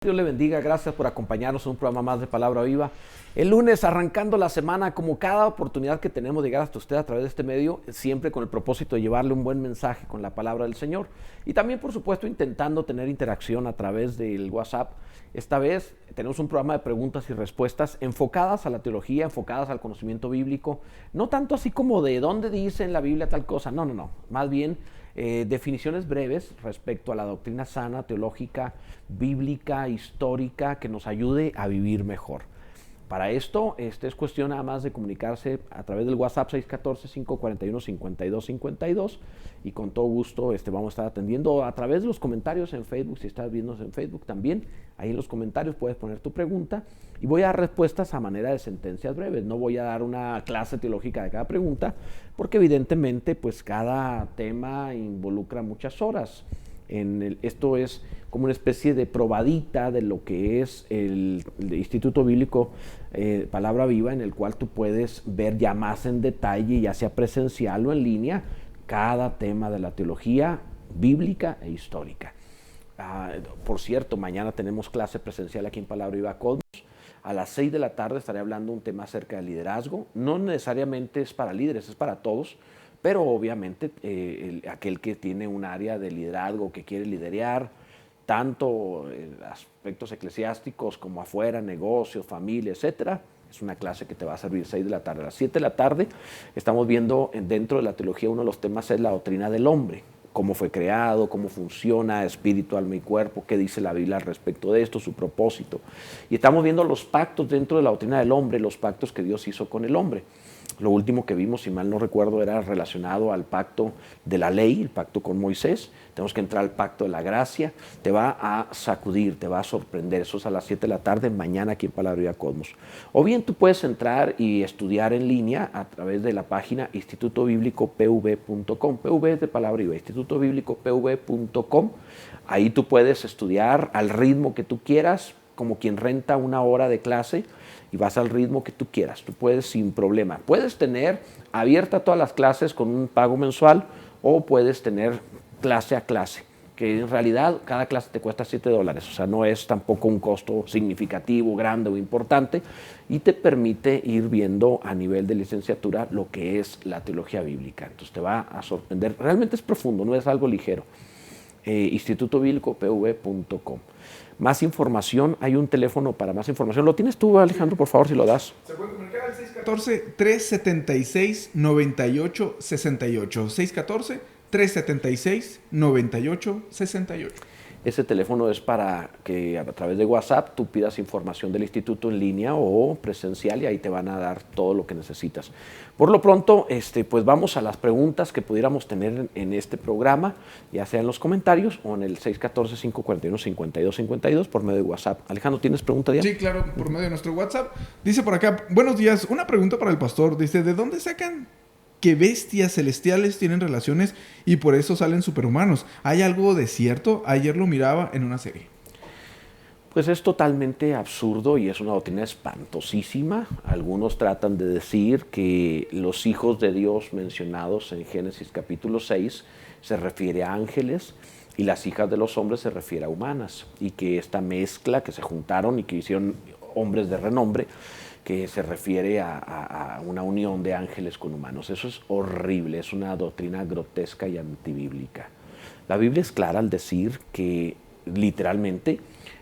Dios le bendiga, gracias por acompañarnos en un programa más de Palabra Viva. El lunes, arrancando la semana, como cada oportunidad que tenemos de llegar hasta usted a través de este medio, siempre con el propósito de llevarle un buen mensaje con la palabra del Señor. Y también, por supuesto, intentando tener interacción a través del WhatsApp. Esta vez tenemos un programa de preguntas y respuestas enfocadas a la teología, enfocadas al conocimiento bíblico. No tanto así como de dónde dice en la Biblia tal cosa, no. Más bien definiciones breves respecto a la doctrina sana, teológica, bíblica, histórica, que nos ayude a vivir mejor. Para esto, es cuestión nada más de comunicarse a través del WhatsApp 614-541-5252 y con todo gusto vamos a estar atendiendo a través de los comentarios en Facebook. Si estás viéndonos en Facebook también, ahí en los comentarios puedes poner tu pregunta y voy a dar respuestas a manera de sentencias breves. No voy a dar una clase teológica de cada pregunta porque evidentemente pues cada tema involucra muchas horas. Esto es como una especie de probadita de lo que es el Instituto Bíblico Palabra Viva, en el cual tú puedes ver ya más en detalle, ya sea presencial o en línea, cada tema de la teología bíblica e histórica. Por cierto, mañana tenemos clase presencial aquí en Palabra Viva Cosmos. A las 6 de la tarde estaré hablando un tema acerca del liderazgo. No necesariamente es para líderes, es para todos. Pero obviamente aquel que tiene un área de liderazgo, que quiere liderear, tanto aspectos eclesiásticos como afuera, negocios, familia, etcétera, es una clase que te va a servir 6 de la tarde. A las 7 de la tarde estamos viendo dentro de la teología, uno de los temas es la doctrina del hombre. Cómo fue creado, cómo funciona espíritu, alma y cuerpo, qué dice la Biblia al respecto de esto, su propósito. Y estamos viendo los pactos dentro de la doctrina del hombre, los pactos que Dios hizo con el hombre. Lo último que vimos, si mal no recuerdo, era relacionado al pacto de la ley, el pacto con Moisés. Tenemos que entrar al pacto de la gracia. Te va a sacudir, te va a sorprender. Eso es a las 7 de la tarde, mañana aquí en Palabra Viva Cosmos. O bien tú puedes entrar y estudiar en línea a través de la página institutobiblicopv.com. PV es de Palabra Viva, institutobiblicopv.com. Ahí tú puedes estudiar al ritmo que tú quieras, como quien renta una hora de clase, y vas al ritmo que tú quieras. Tú puedes sin problema. Puedes tener abierta todas las clases con un pago mensual o puedes tener clase a clase, que en realidad cada clase te cuesta $7. O sea, no es tampoco un costo significativo, grande o importante, y te permite ir viendo a nivel de licenciatura lo que es la teología bíblica. Entonces te va a sorprender. Realmente es profundo, no es algo ligero. institutobiblicopv.com. Más información, hay un teléfono para más información. ¿Lo tienes tú, Alejandro, por favor, si lo das? Se puede comunicar al 614-376-9868. 614-376-9868. Ese teléfono es para que a través de WhatsApp tú pidas información del instituto en línea o presencial y ahí te van a dar todo lo que necesitas. Por lo pronto, pues vamos a las preguntas que pudiéramos tener en este programa, ya sea en los comentarios o en el 614-541-5252 por medio de WhatsApp. Alejandro, ¿tienes pregunta ya? Sí, claro, por medio de nuestro WhatsApp. Dice por acá, buenos días, una pregunta para el pastor. Dice, ¿de dónde sacan que bestias celestiales tienen relaciones y por eso salen superhumanos? ¿Hay algo de cierto? Ayer lo miraba en una serie. Pues es totalmente absurdo y es una doctrina espantosísima. Algunos tratan de decir que los hijos de Dios mencionados en Génesis capítulo 6 se refiere a ángeles y las hijas de los hombres se refiere a humanas, y que esta mezcla que se juntaron y que hicieron hombres de renombre, que se refiere a una unión de ángeles con humanos. Eso es horrible, es una doctrina grotesca y antibíblica. La Biblia es clara al decir que literalmente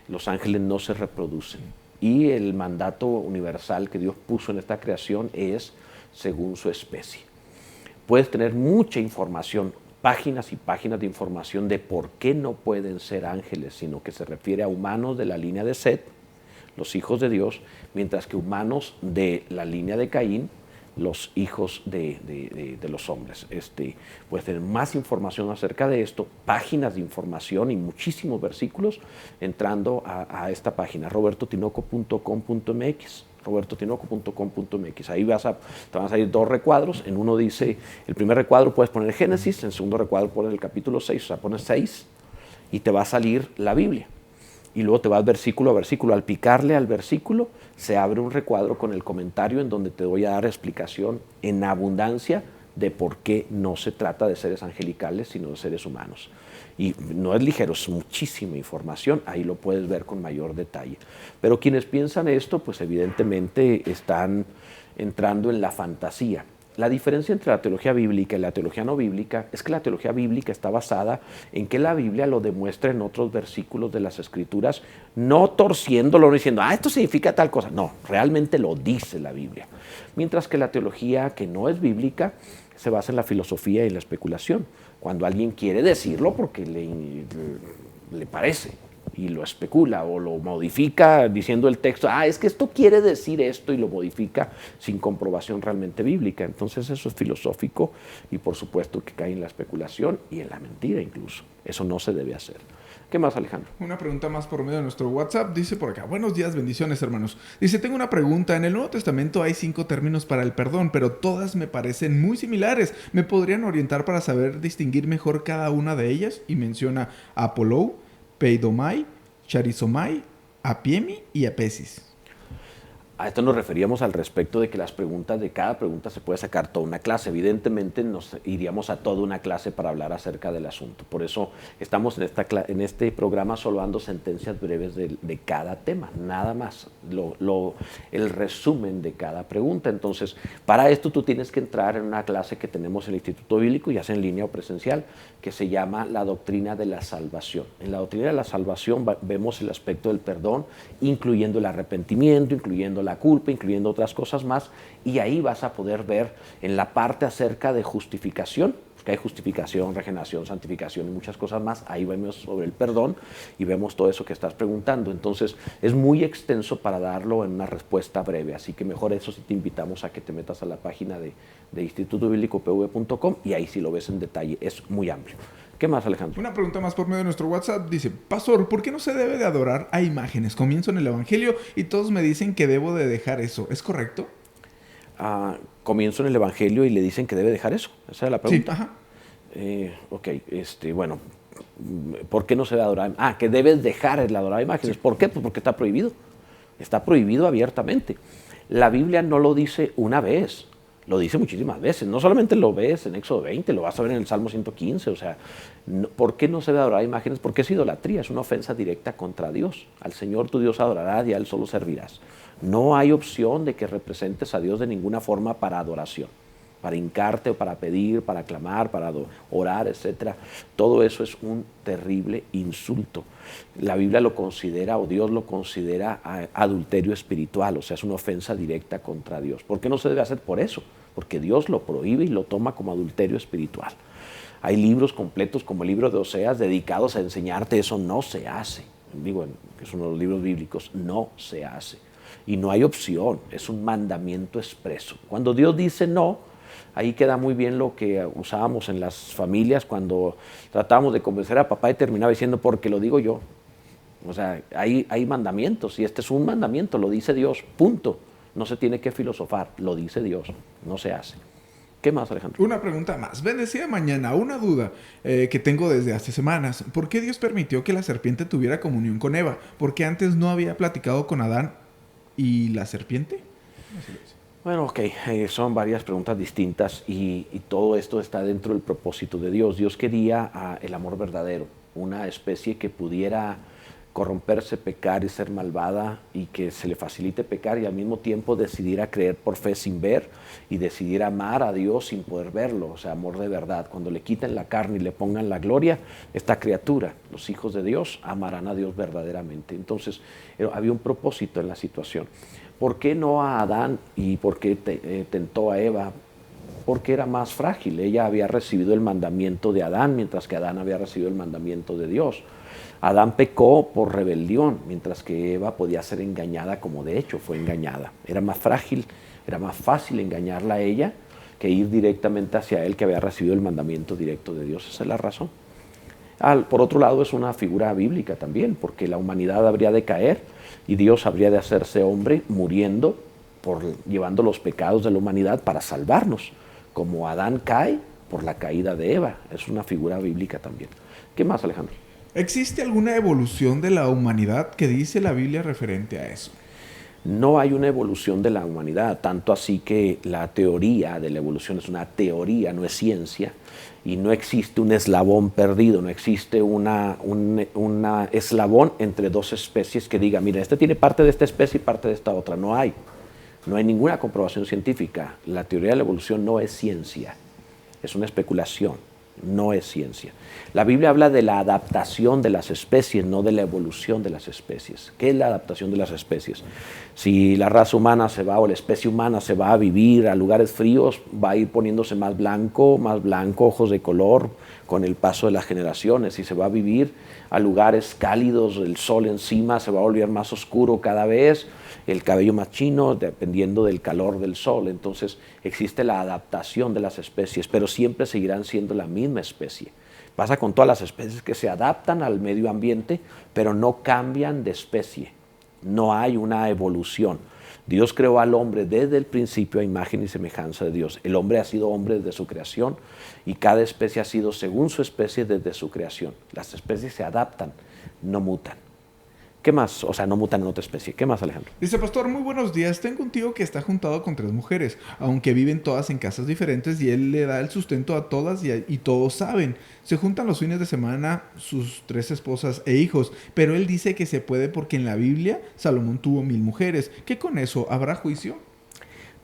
los ángeles no se reproducen y el mandato universal que Dios puso en esta creación es según su especie. Puedes tener mucha información, páginas y páginas de información de por qué no pueden ser ángeles, sino que se refiere a humanos de la línea de Set, los hijos de Dios, mientras que humanos de la línea de Caín, los hijos de los hombres. Puedes tener más información acerca de esto, páginas de información y muchísimos versículos entrando a esta página, robertotinoco.com.mx. robertotinoco.com.mx. Ahí te van a salir dos recuadros. En uno dice, el primer recuadro puedes poner Génesis, en el segundo recuadro pones el capítulo 6, o sea, pones 6 y te va a salir la Biblia. Y luego te vas versículo a versículo. Al picarle al versículo, se abre un recuadro con el comentario en donde te voy a dar explicación en abundancia de por qué no se trata de seres angelicales, sino de seres humanos. Y no es ligero, es muchísima información, ahí lo puedes ver con mayor detalle. Pero quienes piensan esto, pues evidentemente están entrando en la fantasía. La diferencia entre la teología bíblica y la teología no bíblica es que la teología bíblica está basada en que la Biblia lo demuestra en otros versículos de las Escrituras, no torciéndolo, no diciendo, esto significa tal cosa. No, realmente lo dice la Biblia. Mientras que la teología que no es bíblica se basa en la filosofía y en la especulación. Cuando alguien quiere decirlo porque le parece y lo especula o lo modifica diciendo el texto, es que esto quiere decir esto, y lo modifica sin comprobación realmente bíblica. Entonces eso es filosófico y por supuesto que cae en la especulación y en la mentira incluso. Eso no se debe hacer. ¿Qué más, Alejandro? Una pregunta más por medio de nuestro WhatsApp. Dice por acá, buenos días, bendiciones, hermanos. Dice, tengo una pregunta. En el Nuevo Testamento hay 5 términos para el perdón, pero todas me parecen muy similares. ¿Me podrían orientar para saber distinguir mejor cada una de ellas? Y menciona apolou, peidomai, charizomai, apiemi y apesis. A esto nos referíamos al respecto de que las preguntas, de cada pregunta se puede sacar toda una clase. Evidentemente nos iríamos a toda una clase para hablar acerca del asunto. Por eso estamos en este programa solo dando sentencias breves de cada tema, nada más. El resumen de cada pregunta. Entonces, para esto tú tienes que entrar en una clase que tenemos en el Instituto Bíblico, ya sea en línea o presencial, que se llama la doctrina de la salvación. En la doctrina de la salvación vemos el aspecto del perdón, incluyendo el arrepentimiento, incluyendo la culpa, incluyendo otras cosas más, y ahí vas a poder ver en la parte acerca de justificación, porque hay justificación, regeneración, santificación y muchas cosas más. Ahí vemos sobre el perdón y vemos todo eso que estás preguntando. Entonces es muy extenso para darlo en una respuesta breve, así que mejor eso sí te invitamos a que te metas a la página de institutobiblicopv.com y ahí sí lo ves en detalle, es muy amplio. ¿Qué más, Alejandro? Una pregunta más por medio de nuestro WhatsApp. Dice, pastor, ¿por qué no se debe de adorar a imágenes? Comienzo en el Evangelio y todos me dicen que debo de dejar eso. ¿Es correcto? Comienzo en el Evangelio y le dicen que debe dejar eso. Esa es la pregunta. Sí, ajá. Ok, bueno, ¿por qué no se debe adorar? Que debes dejar el adorar a imágenes. Sí. ¿Por qué? Pues porque está prohibido. Está prohibido abiertamente. La Biblia no lo dice una vez. Lo dice muchísimas veces. No solamente lo ves en Éxodo 20, lo vas a ver en el Salmo 115. O sea, ¿por qué no se debe adorar imágenes? Porque es idolatría, es una ofensa directa contra Dios. Al Señor tu Dios adorarás y a Él solo servirás. No hay opción de que representes a Dios de ninguna forma para adoración, para hincarte o para pedir, para clamar, para orar, etc. Todo eso es un terrible insulto. La Biblia lo considera, o Dios lo considera, adulterio espiritual, o sea, es una ofensa directa contra Dios. ¿Por qué no se debe hacer? Por eso, porque Dios lo prohíbe y lo toma como adulterio espiritual. Hay libros completos como el libro de Oseas dedicados a enseñarte eso no se hace. Digo, que es uno de los libros bíblicos, no se hace. Y no hay opción, es un mandamiento expreso. Cuando Dios dice no, ahí queda muy bien lo que usábamos en las familias cuando tratábamos de convencer a papá y terminaba diciendo porque lo digo yo. O sea, hay mandamientos y este es un mandamiento, lo dice Dios, punto. No se tiene que filosofar, lo dice Dios, no se hace. ¿Qué más, Alejandro? Una pregunta más. Bendecida mañana, una duda que tengo desde hace semanas. ¿Por qué Dios permitió que la serpiente tuviera comunión con Eva? ¿Por qué antes no había platicado con Adán y la serpiente? Bueno, ok, son varias preguntas distintas y todo esto está dentro del propósito de Dios. Dios quería el amor verdadero, una especie que pudiera corromperse, pecar y ser malvada y que se le facilite pecar y al mismo tiempo decidiera creer por fe sin ver y decidiera amar a Dios sin poder verlo, o sea, amor de verdad. Cuando le quiten la carne y le pongan la gloria, esta criatura, los hijos de Dios, amarán a Dios verdaderamente. Entonces, había un propósito en la situación. ¿Por qué no a Adán y por qué tentó a Eva? Porque era más frágil. Ella había recibido el mandamiento de Adán, mientras que Adán había recibido el mandamiento de Dios. Adán pecó por rebelión, mientras que Eva podía ser engañada, como de hecho fue engañada. Era más frágil, era más fácil engañarla a ella que ir directamente hacia él, que había recibido el mandamiento directo de Dios. Esa es la razón. Por otro lado, es una figura bíblica también, porque la humanidad habría de caer y Dios habría de hacerse hombre muriendo, llevando los pecados de la humanidad para salvarnos. Como Adán cae por la caída de Eva. Es una figura bíblica también. ¿Qué más, Alejandro? ¿Existe alguna evolución de la humanidad que dice la Biblia referente a eso? No hay una evolución de la humanidad, tanto así que la teoría de la evolución es una teoría, no es ciencia, y no existe un eslabón perdido, no existe una eslabón entre dos especies que diga, mira, este tiene parte de esta especie y parte de esta otra. No hay. No hay ninguna comprobación científica. La teoría de la evolución no es ciencia, es una especulación, no es ciencia. La Biblia habla de la adaptación de las especies, no de la evolución de las especies. ¿Qué es la adaptación de las especies? Si la raza humana se va o la especie humana se va a vivir a lugares fríos, va a ir poniéndose más blanco, ojos de color con el paso de las generaciones. Si se va a vivir a lugares cálidos, el sol encima, se va a volver más oscuro cada vez, el cabello más chino, dependiendo del calor del sol. Entonces existe la adaptación de las especies, pero siempre seguirán siendo la misma especie. Pasa con todas las especies que se adaptan al medio ambiente, pero no cambian de especie. No hay una evolución. Dios creó al hombre desde el principio a imagen y semejanza de Dios. El hombre ha sido hombre desde su creación y cada especie ha sido según su especie desde su creación. Las especies se adaptan, no mutan. ¿Qué más? O sea, no mutan en otra especie. ¿Qué más, Alejandro? Dice, pastor, muy buenos días. Tengo un tío que está juntado con 3 mujeres, aunque viven todas en casas diferentes y él le da el sustento a todas y todos saben. Se juntan los fines de semana sus 3 esposas e hijos, pero él dice que se puede porque en la Biblia Salomón tuvo 1000 mujeres. ¿Qué con eso? ¿Habrá juicio?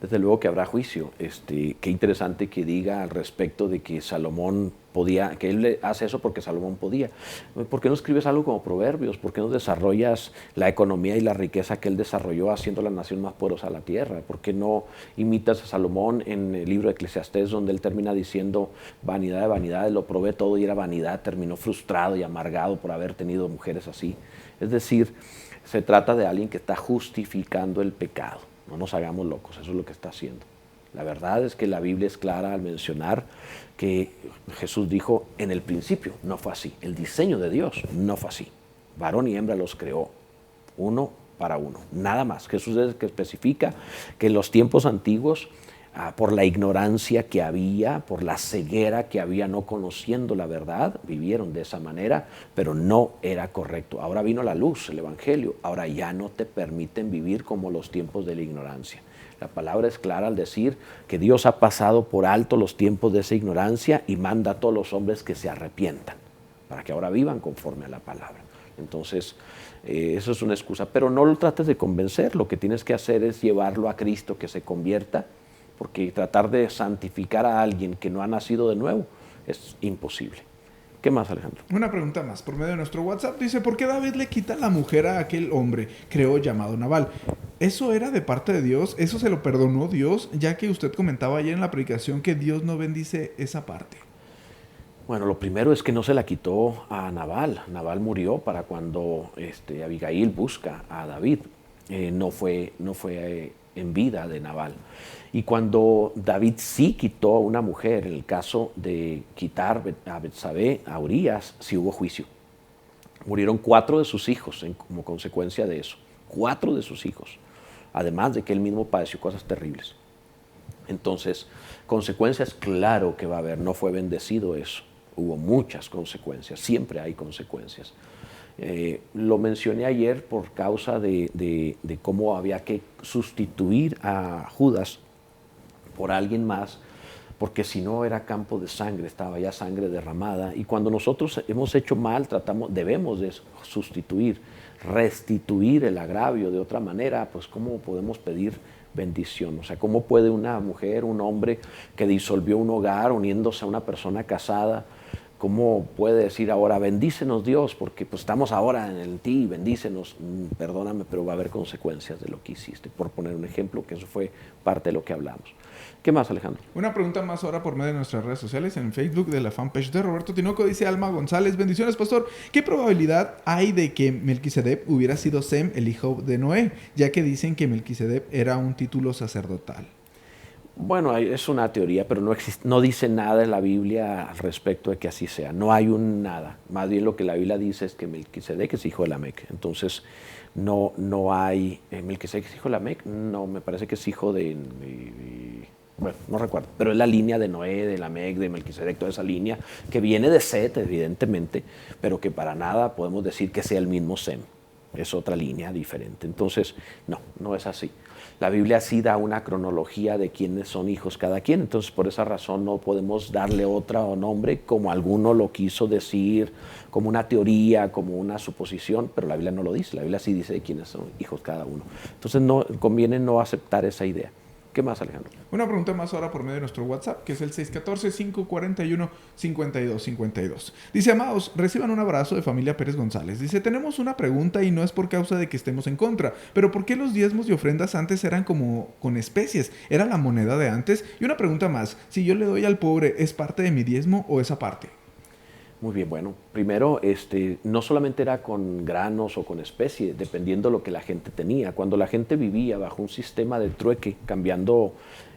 Desde luego que habrá juicio. Qué interesante que diga al respecto de que Salomón podía, que él le hace eso porque Salomón podía. ¿Por qué no escribes algo como Proverbios? ¿Por qué no desarrollas la economía y la riqueza que él desarrolló haciendo la nación más poderosa de la tierra? ¿Por qué no imitas a Salomón en el libro de Eclesiastés, donde él termina diciendo vanidad de vanidades, lo probé todo y era vanidad, terminó frustrado y amargado por haber tenido mujeres así? Es decir, se trata de alguien que está justificando el pecado. No nos hagamos locos, eso es lo que está haciendo. La verdad es que la Biblia es clara al mencionar que Jesús dijo en el principio, no fue así. El diseño de Dios no fue así. Varón y hembra los creó, uno para uno, nada más. Jesús es el que especifica que en los tiempos antiguos, por la ignorancia que había, por la ceguera que había no conociendo la verdad, vivieron de esa manera, pero no era correcto. Ahora vino la luz, el Evangelio, ahora ya no te permiten vivir como los tiempos de la ignorancia. La palabra es clara al decir que Dios ha pasado por alto los tiempos de esa ignorancia y manda a todos los hombres que se arrepientan, para que ahora vivan conforme a la palabra. Entonces, eso es una excusa, pero no lo trates de convencer, lo que tienes que hacer es llevarlo a Cristo, que se convierta, porque tratar de santificar a alguien que no ha nacido de nuevo es imposible. ¿Qué más, Alejandro? Una pregunta más por medio de nuestro WhatsApp. Dice, ¿por qué David le quita la mujer a aquel hombre, creo, llamado Nabal? ¿Eso era de parte de Dios? ¿Eso se lo perdonó Dios? Ya que usted comentaba ayer en la predicación que Dios no bendice esa parte. Bueno, lo primero es que no se la quitó a Nabal. Nabal murió para cuando Abigail busca a David. No fue en vida de Nabal. Y cuando David sí quitó a una mujer, en el caso de quitar a Betsabé, a Urías, sí hubo juicio. Murieron 4 de sus hijos como consecuencia de eso. 4 de sus hijos. Además de que él mismo padeció cosas terribles. Entonces, consecuencias, claro que va a haber. No fue bendecido eso. Hubo muchas consecuencias. Siempre hay consecuencias. Lo mencioné ayer por causa de cómo había que sustituir a Judas por alguien más, porque si no era campo de sangre, estaba ya sangre derramada, y cuando nosotros hemos hecho mal, debemos de sustituir, restituir el agravio. De otra manera, pues ¿cómo podemos pedir bendición? O sea, ¿cómo puede una mujer, un hombre que disolvió un hogar uniéndose a una persona casada, cómo puede decir ahora, bendícenos Dios, porque pues estamos ahora en ti, bendícenos? Perdóname, pero va a haber consecuencias de lo que hiciste, por poner un ejemplo, que eso fue parte de lo que hablamos. ¿Qué más, Alejandro? Una pregunta más ahora por medio de nuestras redes sociales, en Facebook de la fanpage de Roberto Tinoco. Dice Alma González, bendiciones, pastor. ¿Qué probabilidad hay de que Melquisedec hubiera sido Sem, el hijo de Noé, ya que dicen que Melquisedec era un título sacerdotal? Bueno, es una teoría, pero no dice nada en la Biblia al respecto de que así sea. No hay nada. Más bien lo que la Biblia dice es que Melquisedec es hijo de Lamec. Entonces, no hay... ¿Melquisedec es hijo de Lamec? No, me parece que es hijo de bueno, no recuerdo, pero es la línea de Noé, de Lamec, de Melquisedec, toda esa línea que viene de Set, evidentemente, pero que para nada podemos decir que sea el mismo Sem. es otra línea diferente. Entonces, no es así. La Biblia sí da una cronología de quiénes son hijos cada quien, entonces por esa razón no podemos darle otro nombre como alguno lo quiso decir, como una teoría, como una suposición, pero la Biblia no lo dice, la Biblia sí dice de quiénes son hijos cada uno. Entonces conviene no aceptar esa idea. ¿Qué más, Alejandro? Una pregunta más ahora por medio de nuestro WhatsApp, que es el 614-541-5252. Dice, amados, reciban un abrazo de familia Pérez González. Dice, tenemos una pregunta y no es por causa de que estemos en contra, pero ¿por qué los diezmos y ofrendas antes eran como con especies? ¿Era la moneda de antes? Y una pregunta más, si yo le doy al pobre, ¿es parte de mi diezmo o es aparte? Muy bien, bueno, primero, no solamente era con granos o con especie, dependiendo lo que la gente tenía. Cuando la gente vivía bajo un sistema de trueque, cambiando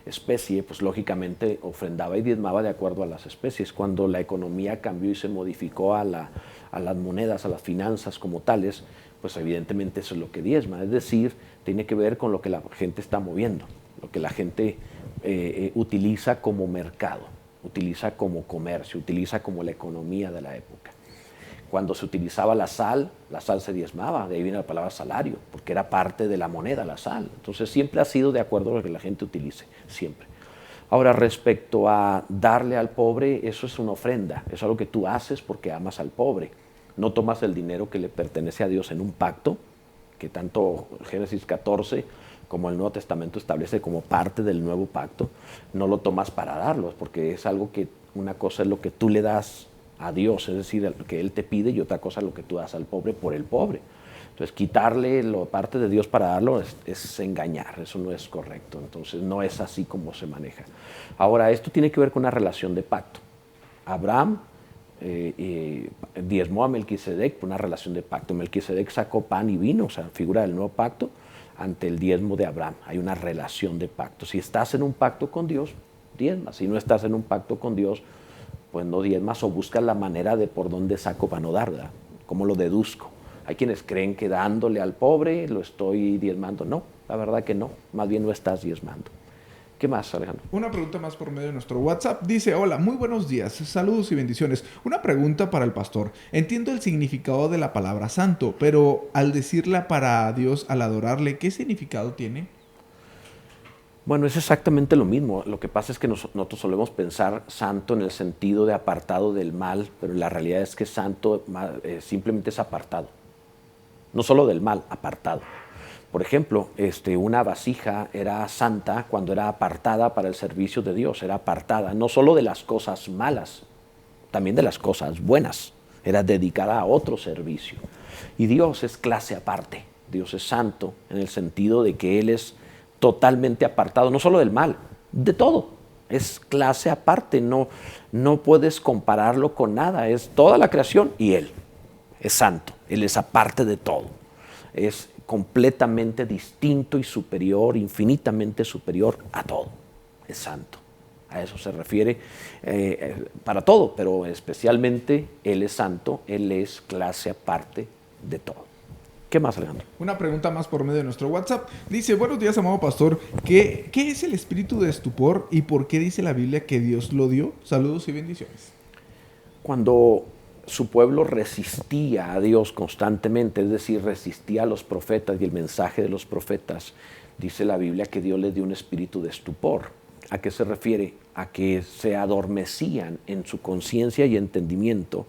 especie, pues lógicamente ofrendaba y diezmaba de acuerdo a las especies. Cuando la economía cambió y se modificó a las monedas, a las finanzas como tales, pues evidentemente eso es lo que diezma. Es decir, tiene que ver con lo que la gente está moviendo, lo que la gente utiliza como mercado, utiliza como comercio, utiliza como la economía de la época. Cuando se utilizaba la sal se diezmaba, de ahí viene la palabra salario, porque era parte de la moneda, la sal. Entonces siempre ha sido de acuerdo a lo que la gente utilice, siempre. Ahora, respecto a darle al pobre, eso es una ofrenda, eso es algo que tú haces porque amas al pobre. No tomas el dinero que le pertenece a Dios en un pacto, que tanto Génesis 14 como el Nuevo Testamento establece como parte del nuevo pacto, no lo tomas para darlo, porque es algo que, una cosa es lo que tú le das a Dios, es decir, lo que Él te pide, y otra cosa es lo que tú das al pobre por el pobre. Entonces, quitarle la parte de Dios para darlo es engañar, eso no es correcto, entonces no es así como se maneja. Ahora, esto tiene que ver con una relación de pacto. Abraham diezmó a Melquisedec por una relación de pacto. Melquisedec sacó pan y vino, o sea, figura del nuevo pacto, ante el diezmo de Abraham. Hay una relación de pacto. Si estás en un pacto con Dios, diezmas. Si no estás en un pacto con Dios, pues no diezmas o buscas la manera de por dónde saco para no dar, ¿verdad? ¿Cómo lo deduzco? Hay quienes creen que dándole al pobre lo estoy diezmando. No, la verdad que no. Más bien no estás diezmando. ¿Qué más, Alejandro? Una pregunta más por medio de nuestro WhatsApp. Dice, hola, muy buenos días, saludos y bendiciones. Una pregunta para el pastor. Entiendo el significado de la palabra santo, pero al decirla para Dios, al adorarle, ¿qué significado tiene? Bueno, es exactamente lo mismo. Lo que pasa es que nosotros solemos pensar santo en el sentido de apartado del mal, pero la realidad es que santo simplemente es apartado. No solo del mal, apartado. Por ejemplo, una vasija era santa cuando era apartada para el servicio de Dios, era apartada no solo de las cosas malas, también de las cosas buenas, era dedicada a otro servicio. Y Dios es clase aparte, Dios es santo en el sentido de que Él es totalmente apartado, no solo del mal, de todo. Es clase aparte, no puedes compararlo con nada, es toda la creación y Él es santo, Él es aparte de todo, es completamente distinto y superior, infinitamente superior a todo. Es santo. A eso se refiere para todo, pero especialmente Él es santo, Él es clase aparte de todo. ¿Qué más, Alejandro? Una pregunta más por medio de nuestro WhatsApp. Dice, buenos días, amado pastor. ¿Qué es el espíritu de estupor y por qué dice la Biblia que Dios lo dio? Saludos y bendiciones. Cuando su pueblo resistía a Dios constantemente, es decir, resistía a los profetas y el mensaje de los profetas, dice la Biblia que Dios les dio un espíritu de estupor. ¿A qué se refiere? A que se adormecían en su conciencia y entendimiento.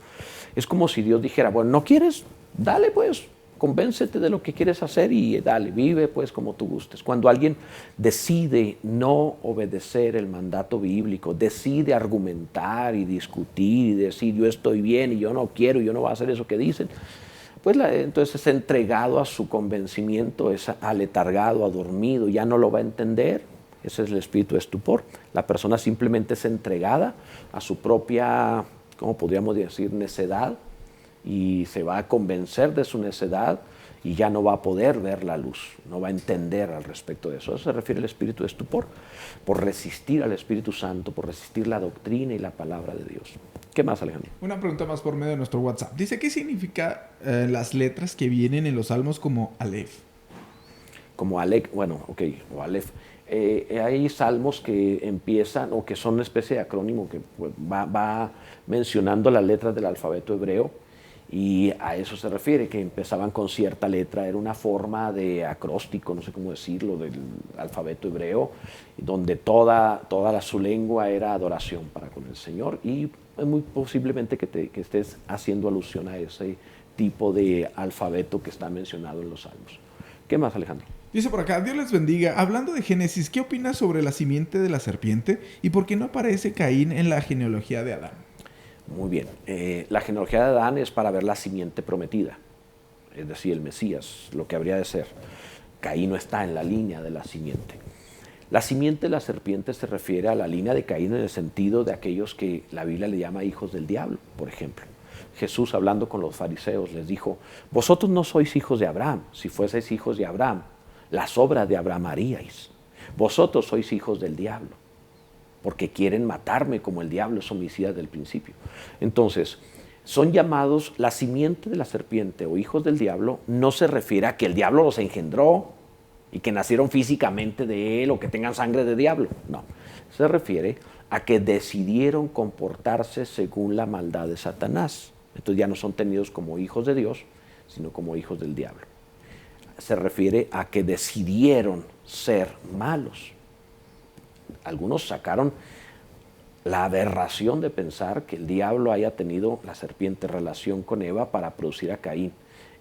Es como si Dios dijera, bueno, ¿no quieres? Dale pues, convéncete de lo que quieres hacer y dale, vive pues como tú gustes. Cuando alguien decide no obedecer el mandato bíblico, decide argumentar y discutir y decir yo estoy bien y yo no quiero, yo no voy a hacer eso que dicen, pues entonces es entregado a su convencimiento, es aletargado, adormido, ya no lo va a entender. Ese es el espíritu de estupor. La persona simplemente es entregada a su propia, ¿cómo podríamos decir?, necedad, y se va a convencer de su necedad y ya no va a poder ver la luz, no va a entender al respecto de eso. Eso se refiere al espíritu de estupor, por resistir al Espíritu Santo, por resistir la doctrina y la palabra de Dios. ¿Qué más, Alejandro? Una pregunta más por medio de nuestro WhatsApp. Dice, ¿qué significa las letras que vienen en los salmos como Aleph? Como Alec, bueno, ok, o Aleph. Hay salmos que empiezan o que son una especie de acrónimo que va mencionando las letras del alfabeto hebreo, Y a eso se refiere, que empezaban con cierta letra, era una forma de acróstico, no sé cómo decirlo, del alfabeto hebreo, donde toda su lengua era adoración para con el Señor, y es muy posiblemente que estés haciendo alusión a ese tipo de alfabeto que está mencionado en los Salmos. ¿Qué más, Alejandro? Dice por acá, Dios les bendiga. Hablando de Génesis, ¿qué opinas sobre la simiente de la serpiente y por qué no aparece Caín en la genealogía de Adán? Muy bien. La genealogía de Adán es para ver la simiente prometida, es decir, el Mesías, lo que habría de ser. Caín no está en la línea de la simiente. La simiente de la serpiente se refiere a la línea de Caín en el sentido de aquellos que la Biblia le llama hijos del diablo, por ejemplo. Jesús, hablando con los fariseos, les dijo: vosotros no sois hijos de Abraham. Si fueseis hijos de Abraham, las obras de Abraham haríais. Vosotros sois hijos del diablo, porque quieren matarme como el diablo es homicida del principio. Entonces, son llamados la simiente de la serpiente o hijos del diablo. No se refiere a que el diablo los engendró y que nacieron físicamente de él o que tengan sangre de diablo. No, se refiere a que decidieron comportarse según la maldad de Satanás. Entonces ya no son tenidos como hijos de Dios, sino como hijos del diablo. Se refiere a que decidieron ser malos. Algunos sacaron la aberración de pensar que el diablo haya tenido, la serpiente, relación con Eva para producir a Caín.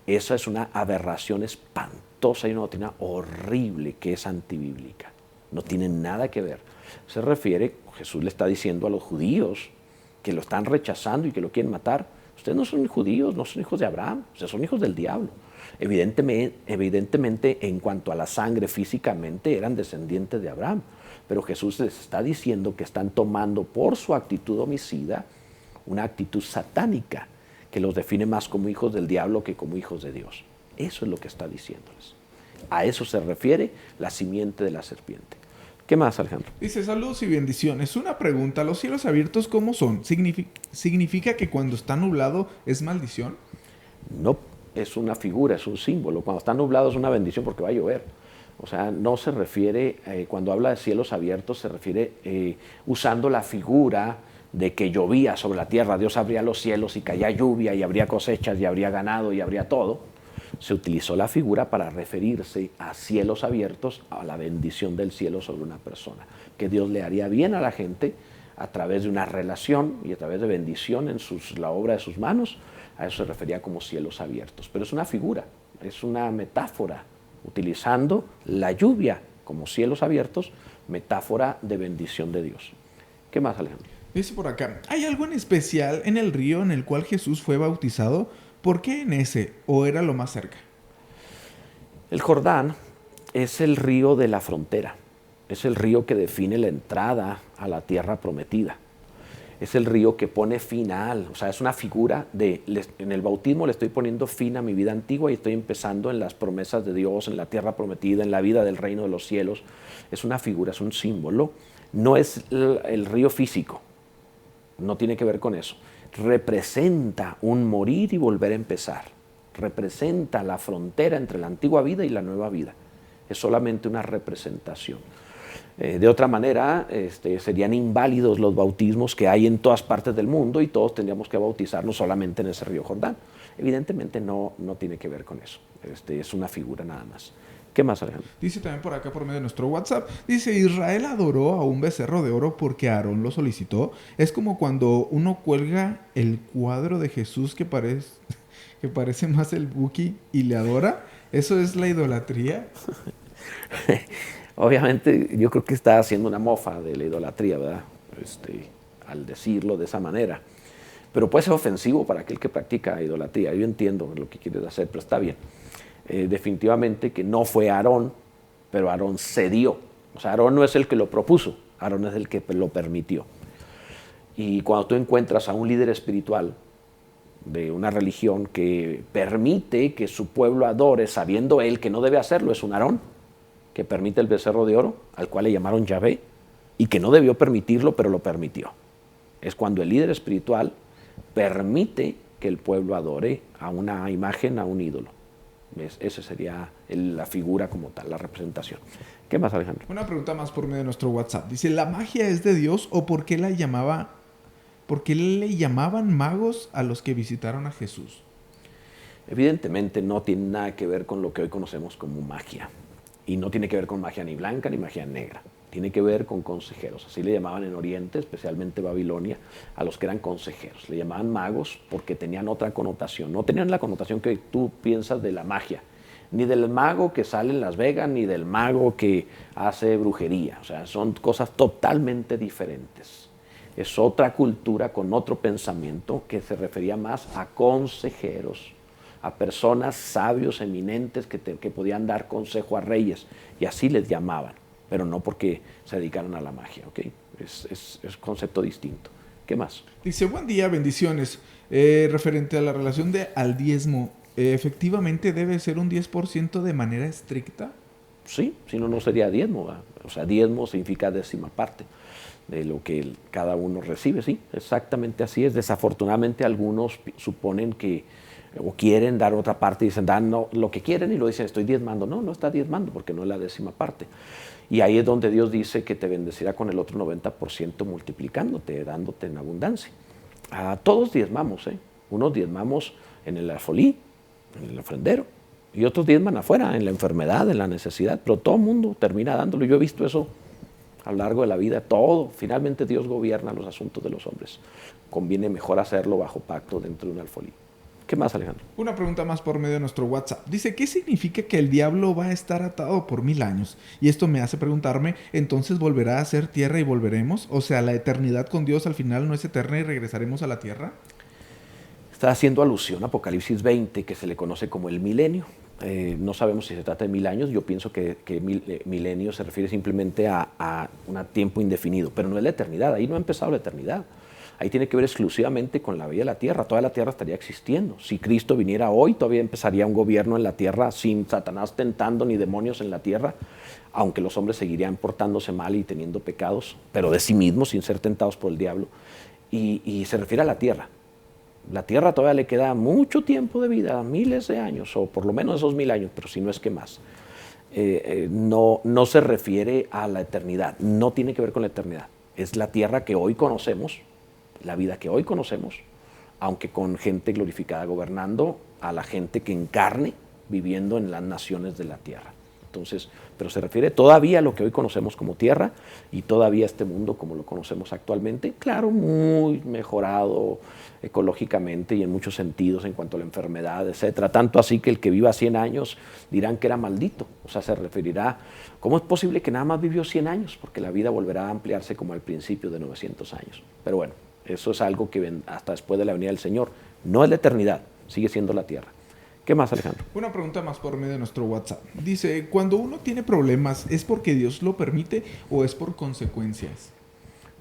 Esa es una aberración espantosa y una doctrina horrible que es antibíblica. No tiene nada que ver. Se refiere, Jesús le está diciendo a los judíos que lo están rechazando y que lo quieren matar: ustedes no son judíos, no son hijos de Abraham, ustedes son hijos del diablo. Evidentemente, en cuanto a la sangre, físicamente eran descendientes de Abraham, pero Jesús les está diciendo que están tomando por su actitud homicida una actitud satánica que los define más como hijos del diablo que como hijos de Dios. Eso es lo que está diciéndoles. A eso se refiere la simiente de la serpiente. ¿Qué más, Alejandro? Dice: saludos y bendiciones. Una pregunta, ¿los cielos abiertos cómo son? ¿Significa que cuando está nublado es maldición? No, es una figura, es un símbolo. Cuando está nublado es una bendición porque va a llover. O sea, no se refiere, cuando habla de cielos abiertos, se refiere usando la figura de que llovía sobre la tierra. Dios abría los cielos y caía lluvia y habría cosechas y habría ganado y habría todo. Se utilizó la figura para referirse a cielos abiertos, a la bendición del cielo sobre una persona, que Dios le haría bien a la gente a través de una relación y a través de bendición en la obra de sus manos. A eso se refería como cielos abiertos. Pero es una figura, es una metáfora, utilizando la lluvia como cielos abiertos, metáfora de bendición de Dios. ¿Qué más, Alejandro? Dice por acá: ¿hay algo en especial en el río en el cual Jesús fue bautizado? ¿Por qué en ese? ¿O era lo más cerca? El Jordán es el río de la frontera. Es el río que define la entrada a la tierra prometida. Es el río que pone final, o sea, es una figura de, en el bautismo le estoy poniendo fin a mi vida antigua y estoy empezando en las promesas de Dios, en la tierra prometida, en la vida del reino de los cielos. Es una figura, es un símbolo. No es el río físico, no tiene que ver con eso. Representa un morir y volver a empezar. Representa la frontera entre la antigua vida y la nueva vida. Es solamente una representación. De otra manera, serían inválidos los bautismos que hay en todas partes del mundo y todos tendríamos que bautizarnos solamente en ese río Jordán. Evidentemente no tiene que ver con eso. Es una figura nada más. ¿Qué más, Alejandro? Dice también por acá por medio de nuestro WhatsApp. Dice: Israel adoró a un becerro de oro porque Aarón lo solicitó. Es como cuando uno cuelga el cuadro de Jesús que parece más el Buki y le adora. ¿Eso es la idolatría? Obviamente yo creo que está haciendo una mofa de la idolatría, ¿verdad? Al decirlo de esa manera. Pero puede ser ofensivo para aquel que practica idolatría. Yo entiendo lo que quieres hacer, pero está bien. Definitivamente que no fue Aarón, pero Aarón cedió. O sea, Aarón no es el que lo propuso, Aarón es el que lo permitió. Y cuando tú encuentras a un líder espiritual de una religión que permite que su pueblo adore, sabiendo él que no debe hacerlo, es un Aarón, que permite el becerro de oro, al cual le llamaron Yahvé, y que no debió permitirlo, pero lo permitió. Es cuando el líder espiritual permite que el pueblo adore a una imagen, a un ídolo. Esa sería la figura como tal, la representación. ¿Qué más, Alejandro? Una pregunta más por medio de nuestro WhatsApp. Dice: ¿la magia es de Dios o por qué le llamaban magos a los que visitaron a Jesús? Evidentemente no tiene nada que ver con lo que hoy conocemos como magia. Y no tiene que ver con magia ni blanca ni magia negra. Tiene que ver con consejeros. Así le llamaban en Oriente, especialmente Babilonia, a los que eran consejeros. Le llamaban magos porque tenían otra connotación. No tenían la connotación que tú piensas de la magia. Ni del mago que sale en Las Vegas, ni del mago que hace brujería. O sea, son cosas totalmente diferentes. Es otra cultura con otro pensamiento que se refería más a consejeros, a personas sabios, eminentes, que podían dar consejo a reyes, y así les llamaban, pero no porque se dedicaran a la magia, ¿ok? Es un concepto distinto. ¿Qué más? Dice, buen día, bendiciones. Referente a la relación al diezmo, ¿efectivamente debe ser un 10% de manera estricta? Sí, si no, no sería diezmo, ¿verdad? O sea, diezmo significa décima parte de lo que cada uno recibe, sí, exactamente así es. Desafortunadamente algunos suponen que o quieren dar otra parte y dicen, dan lo que quieren y lo dicen, estoy diezmando. No, no está diezmando porque no es la décima parte. Y ahí es donde Dios dice que te bendecirá con el otro 90% multiplicándote, dándote en abundancia. Todos diezmamos, ¿eh? Unos diezmamos en el alfolí, en el ofrendero, y otros diezman afuera, en la enfermedad, en la necesidad, pero todo el mundo termina dándolo. Yo he visto eso a lo largo de la vida, todo. Finalmente Dios gobierna los asuntos de los hombres. Conviene mejor hacerlo bajo pacto dentro de un alfolí. ¿Qué más, Alejandro? Una pregunta más por medio de nuestro WhatsApp. Dice, ¿qué significa que el diablo va a estar atado por 1000 años? Y esto me hace preguntarme, ¿entonces volverá a ser tierra y volveremos? O sea, ¿la eternidad con Dios al final no es eterna y regresaremos a la tierra? Está haciendo alusión a Apocalipsis 20, que se le conoce como el milenio. No sabemos si se trata de 1000 años. Yo pienso que milenio se refiere simplemente a un tiempo indefinido, pero no es la eternidad. Ahí no ha empezado la eternidad. Ahí tiene que ver exclusivamente con la vida de la tierra. Toda la tierra estaría existiendo. Si Cristo viniera hoy, todavía empezaría un gobierno en la tierra sin Satanás tentando ni demonios en la tierra, aunque los hombres seguirían portándose mal y teniendo pecados, pero de sí mismos, sin ser tentados por el diablo. Y se refiere a la tierra. La tierra todavía le queda mucho tiempo de vida, miles de años, o por lo menos esos 1000 años, pero si no es que más. No se refiere a la eternidad, no tiene que ver con la eternidad. Es la tierra que hoy conocemos, la vida que hoy conocemos, aunque con gente glorificada gobernando a la gente que encarne, viviendo en las naciones de la tierra. Entonces, pero se refiere todavía a lo que hoy conocemos como tierra y todavía este mundo como lo conocemos actualmente, claro, muy mejorado ecológicamente y en muchos sentidos en cuanto a la enfermedad, etcétera. Tanto así que el que viva 100 años dirán que era maldito. O sea, se referirá, ¿cómo es posible que nada más vivió 100 años? Porque la vida volverá a ampliarse como al principio de 900 años. Pero bueno, eso es algo que hasta después de la venida del Señor. No es la eternidad, sigue siendo la tierra. ¿Qué más, Alejandro? Una pregunta más por medio de nuestro WhatsApp. Dice, cuando uno tiene problemas, ¿es porque Dios lo permite o es por consecuencias?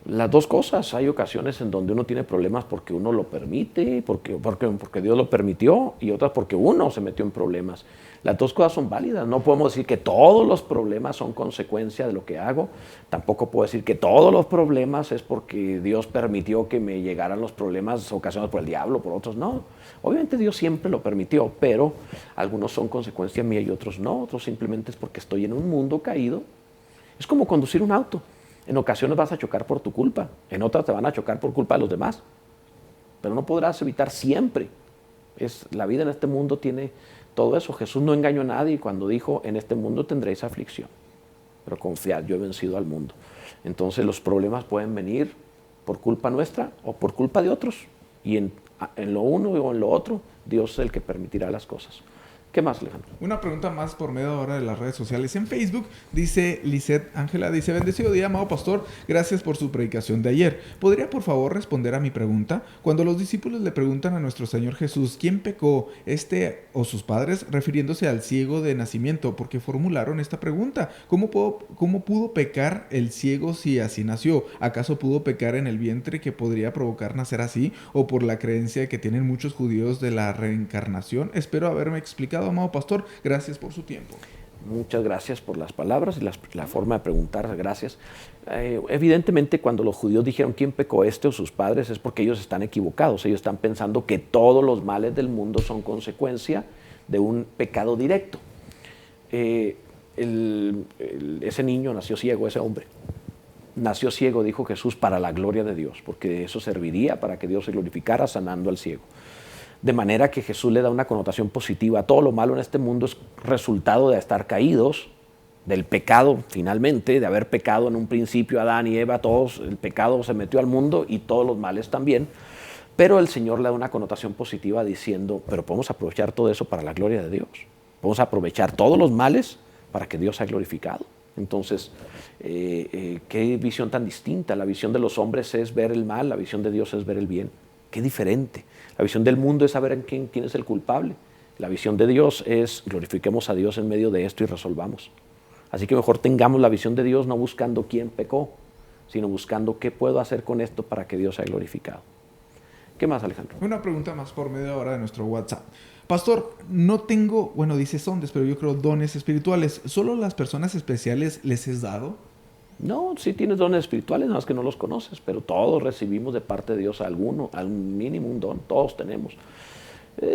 Las dos cosas. Hay ocasiones en donde uno tiene problemas porque uno lo permite, porque Dios lo permitió, y otras porque uno se metió en problemas. Las dos cosas son válidas. No podemos decir que todos los problemas son consecuencia de lo que hago. Tampoco puedo decir que todos los problemas es porque Dios permitió que me llegaran los problemas ocasionados por el diablo, por otros no. Obviamente Dios siempre lo permitió, pero algunos son consecuencia mía y otros no. Otros simplemente es porque estoy en un mundo caído. Es como conducir un auto. En ocasiones vas a chocar por tu culpa, en otras te van a chocar por culpa de los demás. Pero no podrás evitar siempre. La vida en este mundo tiene todo eso. Jesús no engañó a nadie cuando dijo, en este mundo tendréis aflicción. Pero confiad, yo he vencido al mundo. Entonces los problemas pueden venir por culpa nuestra o por culpa de otros. Y en lo uno o en lo otro, Dios es el que permitirá las cosas. ¿Qué más, Alejandro? Una pregunta más por medio ahora de las redes sociales. En Facebook dice Lisette Ángela, dice, bendecido día, amado pastor, gracias por su predicación de ayer. ¿Podría por favor responder a mi pregunta? Cuando los discípulos le preguntan a nuestro Señor Jesús, ¿quién pecó, este o sus padres? Refiriéndose al ciego de nacimiento, porque formularon esta pregunta. ¿Cómo pudo pecar el ciego si así nació? ¿Acaso pudo pecar en el vientre que podría provocar nacer así? ¿O por la creencia que tienen muchos judíos de la reencarnación? Espero haberme explicado, amado pastor. Gracias por su tiempo. Muchas gracias por las palabras y la forma de preguntar. Gracias. Evidentemente, cuando los judíos dijeron quién pecó, este o sus padres, es porque ellos están equivocados. Ellos están pensando que todos los males del mundo son consecuencia de un pecado directo. Ese niño nació ciego, ese hombre. Nació ciego, dijo Jesús, para la gloria de Dios, porque eso serviría para que Dios se glorificara sanando al ciego. De manera que Jesús le da una connotación positiva. Todo lo malo en este mundo es resultado de estar caídos, del pecado finalmente, de haber pecado en un principio Adán y Eva, todos, el pecado se metió al mundo y todos los males también. Pero el Señor le da una connotación positiva diciendo, pero podemos aprovechar todo eso para la gloria de Dios. Podemos aprovechar todos los males para que Dios sea glorificado. Entonces, qué visión tan distinta. La visión de los hombres es ver el mal, la visión de Dios es ver el bien. Qué diferente. La visión del mundo es saber quién es el culpable. La visión de Dios es glorifiquemos a Dios en medio de esto y resolvamos. Así que mejor tengamos la visión de Dios no buscando quién pecó, sino buscando qué puedo hacer con esto para que Dios sea glorificado. ¿Qué más, Alejandro? Una pregunta más por media hora de nuestro WhatsApp. Pastor, no tengo, dice dones, pero yo creo dones espirituales. ¿Solo las personas especiales les es dado? No, sí tienes dones espirituales, nada más que no los conoces, pero todos recibimos de parte de Dios alguno, al mínimo un don, todos tenemos.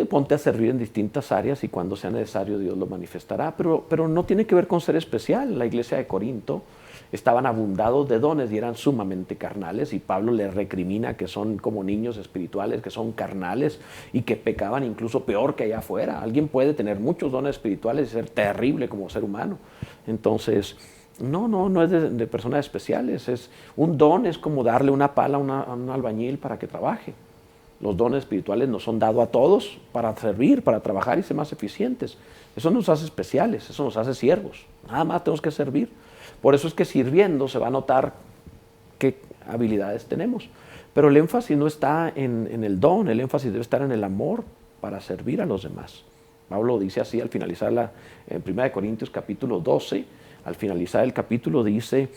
Ponte a servir en distintas áreas y cuando sea necesario Dios lo manifestará, pero no tiene que ver con ser especial. La iglesia de Corinto estaban abundados de dones y eran sumamente carnales, y Pablo les recrimina que son como niños espirituales, que son carnales y que pecaban incluso peor que allá afuera. Alguien puede tener muchos dones espirituales y ser terrible como ser humano. Entonces, no es de personas especiales. Un don es como darle una pala a un albañil para que trabaje. Los dones espirituales nos son dados a todos para servir, para trabajar y ser más eficientes. Eso nos hace especiales, eso nos hace siervos. Nada más tenemos que servir. Por eso es que sirviendo se va a notar qué habilidades tenemos. Pero el énfasis no está en el don, el énfasis debe estar en el amor para servir a los demás. Pablo dice así al finalizar en 1 Corintios capítulo 12, al finalizar el capítulo dice,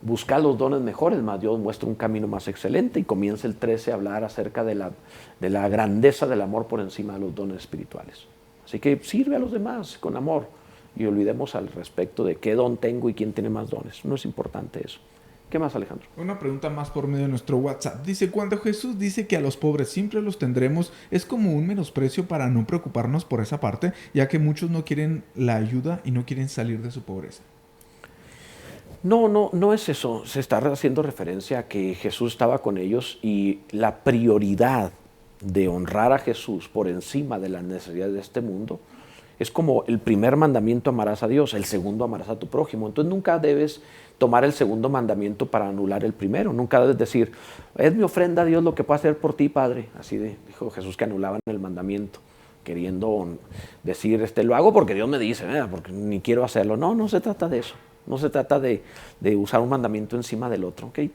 buscad los dones mejores, mas Dios muestra un camino más excelente, y comienza el 13 a hablar acerca de la grandeza del amor por encima de los dones espirituales. Así que sirve a los demás con amor y olvidemos al respecto de qué don tengo y quién tiene más dones. No es importante eso. ¿Qué más, Alejandro? Una pregunta más por medio de nuestro WhatsApp. Dice, cuando Jesús dice que a los pobres siempre los tendremos, ¿es como un menosprecio para no preocuparnos por esa parte, ya que muchos no quieren la ayuda y no quieren salir de su pobreza? No es eso. Se está haciendo referencia a que Jesús estaba con ellos y la prioridad de honrar a Jesús por encima de las necesidades de este mundo es como el primer mandamiento: amarás a Dios, el segundo amarás a tu prójimo. Entonces nunca debes tomar el segundo mandamiento para anular el primero. Nunca debes decir, es mi ofrenda a Dios lo que puedo hacer por ti, Padre. Así dijo Jesús que anulaban el mandamiento, queriendo decir, lo hago porque Dios me dice, porque ni quiero hacerlo. No se trata de eso. No se trata de usar un mandamiento encima del otro. ¿Okay?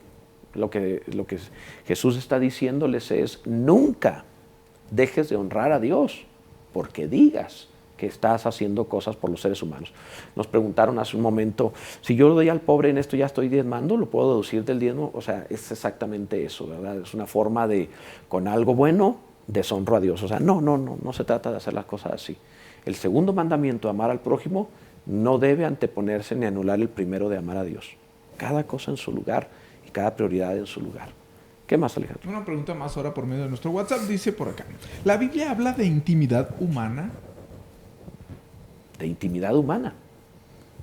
Lo que Jesús está diciéndoles es, nunca dejes de honrar a Dios porque digas que estás haciendo cosas por los seres humanos. Nos preguntaron hace un momento, si yo lo doy al pobre en esto ya estoy diezmando, ¿lo puedo deducir del diezmo? O sea, es exactamente eso, ¿verdad? Es una forma de, con algo bueno, deshonro a Dios. O sea, no se trata de hacer las cosas así. El segundo mandamiento, amar al prójimo, no debe anteponerse ni anular el primero de amar a Dios. Cada cosa en su lugar y cada prioridad en su lugar. ¿Qué más, Alejandro? Una pregunta más ahora por medio de nuestro WhatsApp. Dice por acá, ¿la Biblia habla de intimidad humana? De intimidad humana.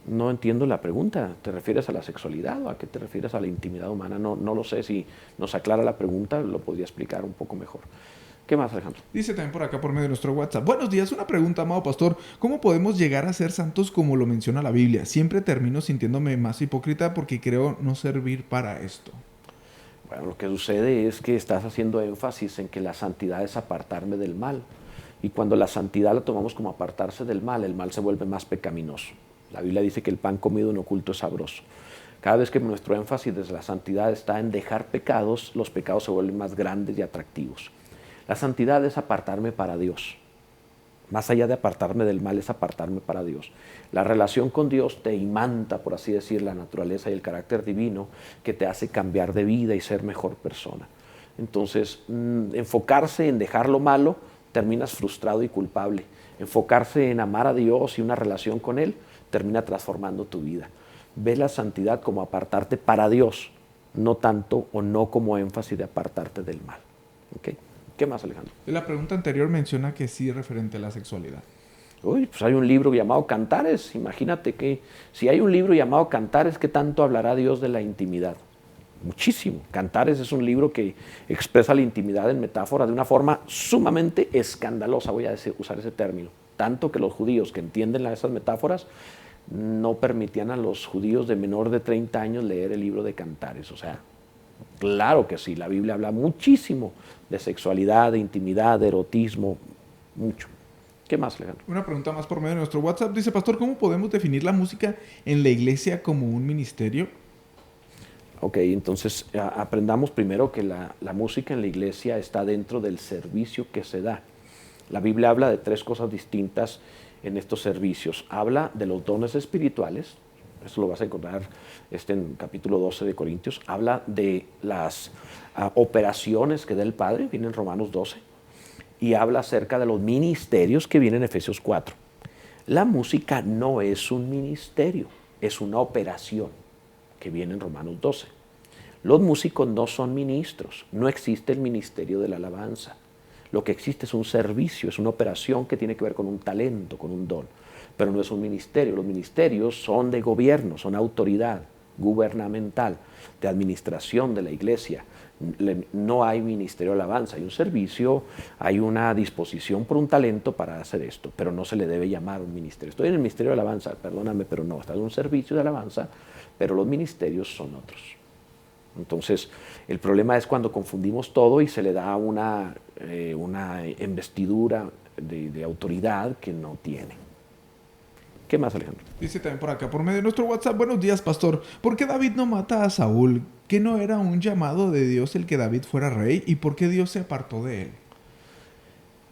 No entiendo la pregunta. ¿Te refieres a la sexualidad o a qué te refieres a la intimidad humana? No lo sé. Si nos aclara la pregunta, lo podría explicar un poco mejor. ¿Qué más, Alejandro? Dice también por acá por medio de nuestro WhatsApp. Buenos días, una pregunta, amado pastor. ¿Cómo podemos llegar a ser santos como lo menciona la Biblia? Siempre termino sintiéndome más hipócrita porque creo no servir para esto. Bueno, lo que sucede es que estás haciendo énfasis en que la santidad es apartarme del mal. Y cuando la santidad la tomamos como apartarse del mal, el mal se vuelve más pecaminoso. La Biblia dice que el pan comido en oculto es sabroso. Cada vez que nuestro énfasis desde la santidad está en dejar pecados, los pecados se vuelven más grandes y atractivos. La santidad es apartarme para Dios. Más allá de apartarme del mal, es apartarme para Dios. La relación con Dios te imanta, por así decir, la naturaleza y el carácter divino que te hace cambiar de vida y ser mejor persona. Entonces, enfocarse en dejar lo malo, terminas frustrado y culpable. Enfocarse en amar a Dios y una relación con Él, termina transformando tu vida. Ve la santidad como apartarte para Dios, no tanto o no como énfasis de apartarte del mal. ¿Okay? ¿Qué más, Alejandro? La pregunta anterior menciona que sí referente a la sexualidad. Pues hay un libro llamado Cantares. Imagínate que si hay un libro llamado Cantares, ¿qué tanto hablará Dios de la intimidad? muchísimo. Cantares es un libro que expresa la intimidad en metáfora de una forma sumamente escandalosa, voy a usar ese término. Tanto que los judíos que entienden esas metáforas no permitían a los judíos de menor de 30 años leer el libro de Cantares. O sea, claro que sí, la Biblia habla muchísimo de sexualidad, de intimidad, de erotismo, mucho. ¿Qué más, Alejandro? Una pregunta más por medio de nuestro WhatsApp. Dice, pastor, ¿cómo podemos definir la música en la iglesia como un ministerio? Ok, entonces aprendamos primero que la música en la iglesia está dentro del servicio que se da. La Biblia habla de tres cosas distintas en estos servicios. Habla de los dones espirituales, eso lo vas a encontrar en capítulo 12 de Corintios. Habla de las operaciones que da el Padre, viene en Romanos 12. Y habla acerca de los ministerios que viene en Efesios 4. La música no es un ministerio, es una operación que viene en Romanos 12. Los músicos no son ministros, no existe el ministerio de la alabanza. Lo que existe es un servicio, es una operación que tiene que ver con un talento, con un don, pero no es un ministerio. Los ministerios son de gobierno, son autoridad gubernamental, de administración de la iglesia. No hay ministerio de alabanza, hay un servicio, hay una disposición por un talento para hacer esto, pero no se le debe llamar un ministerio. Estoy en el ministerio de alabanza, perdóname, pero no, está en un servicio de alabanza, pero los ministerios son otros. Entonces, el problema es cuando confundimos todo y se le da una investidura de autoridad que no tiene. ¿Qué más, Alejandro? Dice también por acá, por medio de nuestro WhatsApp, buenos días, pastor. ¿Por qué David no mata a Saúl? ¿Que no era un llamado de Dios el que David fuera rey? ¿Y por qué Dios se apartó de él?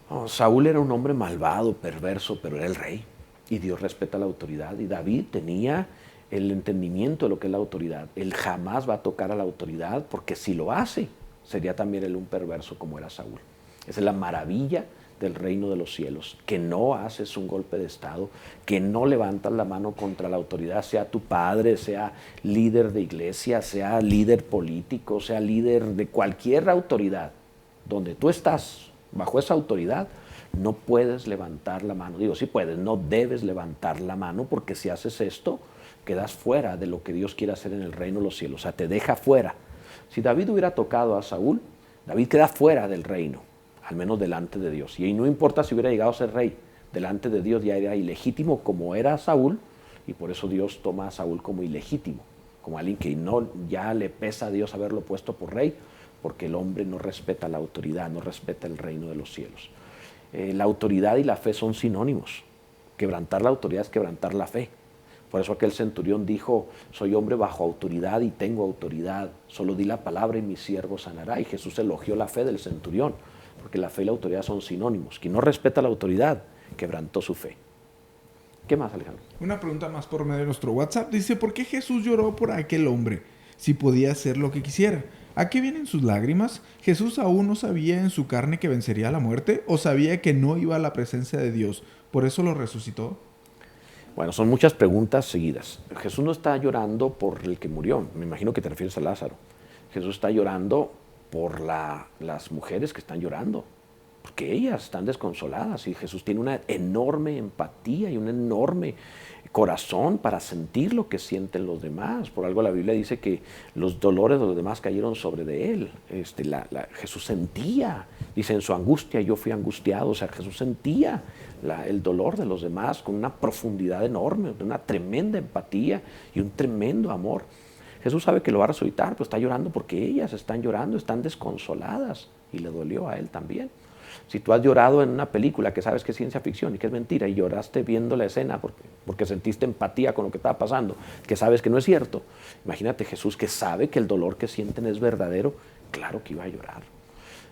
Oh, Saúl era un hombre malvado, perverso, pero era el rey. Y Dios respeta la autoridad. Y David tenía el entendimiento de lo que es la autoridad. Él jamás va a tocar a la autoridad, porque si lo hace, sería también él un perverso como era Saúl. Esa es la maravilla del reino de los cielos, que no haces un golpe de estado, que no levantas la mano contra la autoridad, sea tu padre, sea líder de iglesia, sea líder político, sea líder de cualquier autoridad. Donde tú estás bajo esa autoridad, no puedes levantar la mano. Digo, sí puedes, no debes levantar la mano, porque si haces esto, quedas fuera de lo que Dios quiere hacer en el reino de los cielos. O sea, te deja fuera. Si David hubiera tocado a Saúl, David queda fuera del reino, al menos delante de Dios. Y no importa si hubiera llegado a ser rey, delante de Dios ya era ilegítimo como era Saúl, y por eso Dios toma a Saúl como ilegítimo, como alguien que no ya le pesa a Dios haberlo puesto por rey, porque el hombre no respeta la autoridad, no respeta el reino de los cielos. La autoridad y la fe son sinónimos. Quebrantar la autoridad es quebrantar la fe. Por eso aquel centurión dijo, soy hombre bajo autoridad y tengo autoridad, solo di la palabra y mi siervo sanará. Y Jesús elogió la fe del centurión, porque la fe y la autoridad son sinónimos. Quien no respeta la autoridad, quebrantó su fe. ¿Qué más, Alejandro? Una pregunta más por medio de nuestro WhatsApp. Dice, ¿por qué Jesús lloró por aquel hombre si podía hacer lo que quisiera? ¿A qué vienen sus lágrimas? ¿Jesús aún no sabía en su carne que vencería la muerte? ¿O sabía que no iba a la presencia de Dios? ¿Por eso lo resucitó? Bueno, son muchas preguntas seguidas. Jesús no está llorando por el que murió. Me imagino que te refieres a Lázaro. Jesús está llorando por las mujeres que están llorando, porque ellas están desconsoladas, y Jesús tiene una enorme empatía y un enorme corazón para sentir lo que sienten los demás. Por algo la Biblia dice que los dolores de los demás cayeron sobre de él. Jesús sentía, dice, en su angustia yo fui angustiado. O sea, Jesús sentía el dolor de los demás con una profundidad enorme, una tremenda empatía y un tremendo amor. Jesús sabe que lo va a resucitar, pero está llorando porque ellas están llorando, están desconsoladas, y le dolió a él también. Si tú has llorado en una película que sabes que es ciencia ficción y que es mentira, y lloraste viendo la escena porque sentiste empatía con lo que estaba pasando, que sabes que no es cierto, imagínate Jesús, que sabe que el dolor que sienten es verdadero, claro que iba a llorar.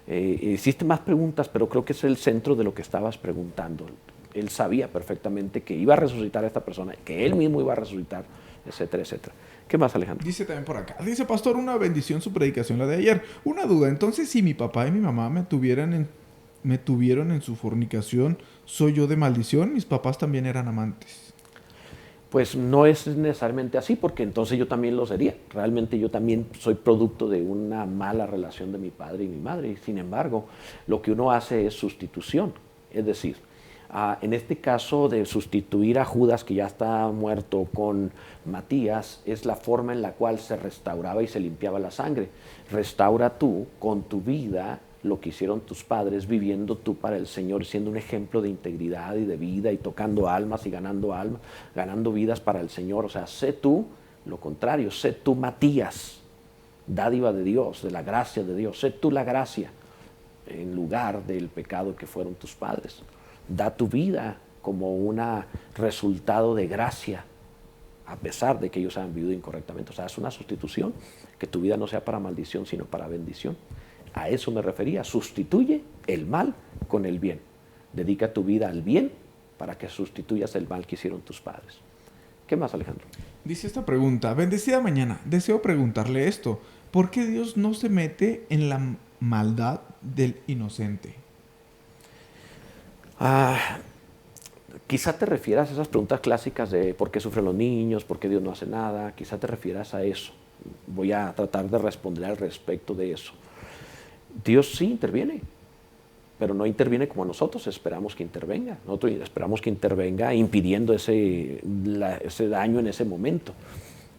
Hiciste más preguntas, pero creo que es el centro de lo que estabas preguntando. Él sabía perfectamente que iba a resucitar a esta persona, que él mismo iba a resucitar, etcétera, etcétera. ¿Qué más, Alejandro? Dice también por acá. Dice, pastor, una bendición su predicación, la de ayer. Una duda, entonces, si mi papá y mi mamá me tuvieron en su fornicación, ¿soy yo de maldición? Mis papás también eran amantes. Pues no es necesariamente así, porque entonces yo también lo sería. Realmente yo también soy producto de una mala relación de mi padre y mi madre. Y sin embargo, lo que uno hace es sustitución. Es decir, En este caso de sustituir a Judas, que ya está muerto, con Matías, es la forma en la cual se restauraba y se limpiaba la sangre. Restaura tú con tu vida lo que hicieron tus padres, viviendo tú para el Señor, siendo un ejemplo de integridad y de vida y tocando almas y ganando almas, ganando vidas para el Señor. O sea, sé tú lo contrario, sé tú Matías, dádiva de Dios, de la gracia de Dios. Sé tú la gracia en lugar del pecado que fueron tus padres. Da tu vida como un resultado de gracia, a pesar de que ellos han vivido incorrectamente. O sea, es una sustitución, que tu vida no sea para maldición, sino para bendición. A eso me refería. Sustituye el mal con el bien. Dedica tu vida al bien para que sustituyas el mal que hicieron tus padres. ¿Qué más, Alejandro? Dice esta pregunta: bendecida mañana, deseo preguntarle esto. ¿Por qué Dios no se mete en la maldad del inocente? Quizá te refieras a esas preguntas clásicas de por qué sufren los niños, por qué Dios no hace nada. Quizá te refieras a eso. Voy a tratar de responder al respecto de eso. Dios sí interviene, pero no interviene como nosotros esperamos que intervenga. Nosotros esperamos que intervenga impidiendo ese daño en ese momento.